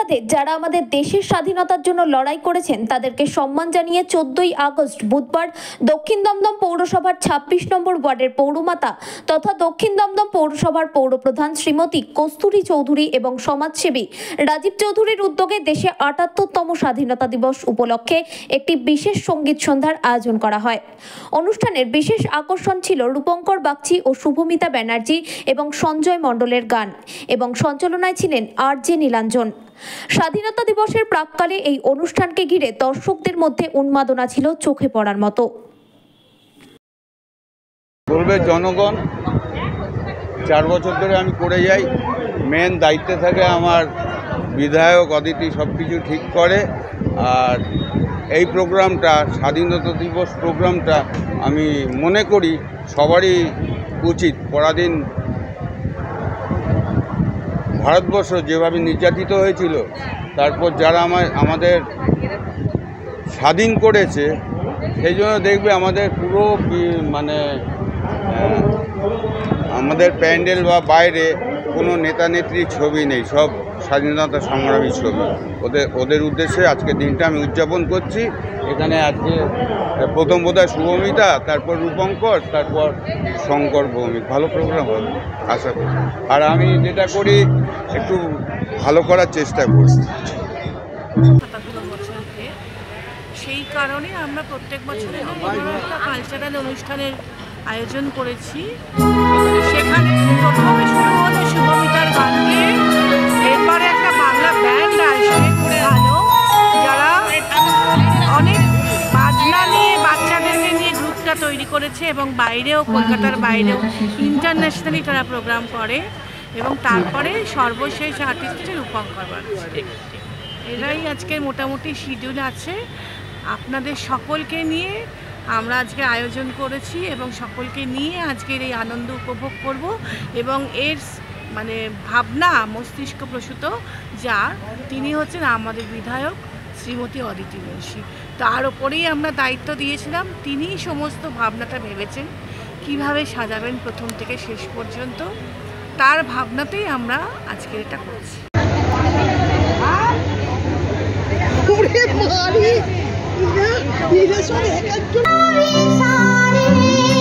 যোদ্ধাদের যারা আমাদের দেশের স্বাধীনতার জন্য লড়াই করেছেন তাদেরকে সম্মান জানিয়ে 14ই আগস্ট বুধবার দক্ষিণ দমদম পৌরসভার 26 নম্বর ওয়ার্ডের পৌরমাতা তথা দক্ষিণ দমদম পৌরসভার পৌরপ্রধান শ্রীমতী কস্তুরী চৌধুরী এবং সমাজসেবী রাজীব চৌধুরীর উদ্যোগে দেশে 78তম স্বাধীনতা দিবস উপলক্ষে একটি বিশেষ সঙ্গীত সন্ধ্যার আয়োজন করা হয়। অনুষ্ঠানের বিশেষ আকর্ষণ ছিল রূপঙ্কর বাগচি ও শুভমিতা ব্যানার্জি এবং সঞ্জয় মণ্ডলের গান এবং সঞ্চালনায় ছিলেন আর.জে. নীলাঞ্জন। স্বাধীনতা দিবসের প্রাক্কালে এই অনুষ্ঠানকে ঘিরে দর্শকদের মধ্যে উন্মাদনা ছিল চোখে পড়ার মতো। বলবে জনগণ 4 বছর ধরে আমি করে যাই, মেন দায়িত্বে থাকে আমার বিধায়ক অদিতি, সব কিছু ঠিক করে। আর এই প্রোগ্রামটা, স্বাধীনতা দিবস প্রোগ্রামটা আমি মনে করি সবারই উচিত। পরাধীন ভারতবর্ষ যেভাবে নির্যাতিত হয়েছিল, তারপর যারা আমাদের স্বাধীন করেছে, সেই জন্য দেখবে আমাদের পুরো আমাদের প্যান্ডেল বা বাইরে কোনো নেতা নেত্রীর ছবি নেই, সব স্বাধীনতা সংগ্রামী ছবি। ওদের উদ্দেশ্যে আজকের দিনটা আমি উদযাপন করছি। এখানে আজকে প্রথম বোধহয় শুভমিতা, তারপর রূপঙ্কর, তারপর শঙ্কর ভৌমিক। ভালো প্রোগ্রাম হবে আশা করি। আর আমি যেটা করি একটু ভালো করার চেষ্টা করি। সেই কারণে আমরা প্রত্যেক বছরে কালচারাল অনুষ্ঠানের আয়োজন করেছি। সেখানে প্রথমে শুরু হলো শুভমিতার গান দিয়ে, এরপরে একটা বাংলা ব্যান্ড আসবে ভালো, যারা অনেক বাজনা নিয়ে বাচ্চাদেরকে নিয়ে গ্রুপটা তৈরি করেছে এবং বাইরেও, কলকাতার বাইরেও ইন্টারন্যাশনালি তারা প্রোগ্রাম করে। এবং তারপরে সর্বশেষ আর্টিস্ট হচ্ছে রূপঙ্কর বাগচি। এরাই আজকের মোটামুটি শিডিউল আছে। আপনাদের সকলকে নিয়ে আমরা আজকে আয়োজন করেছি এবং সকলকে নিয়ে আজকের এই আনন্দ উপভোগ করব। এবং এর ভাবনা মস্তিষ্ক প্রসূত যার, তিনি হচ্ছেন আমাদের বিধায়ক শ্রীমতী অদিতি মুন্সি। তার ওপরেই আমরা দায়িত্ব দিয়েছিলাম। তিনিই সমস্ত ভাবনাটা ভেবেছেন কিভাবে সাজাবেন প্রথম থেকে শেষ পর্যন্ত। তার ভাবনাতেই আমরা আজকে এটা করছি। Mari,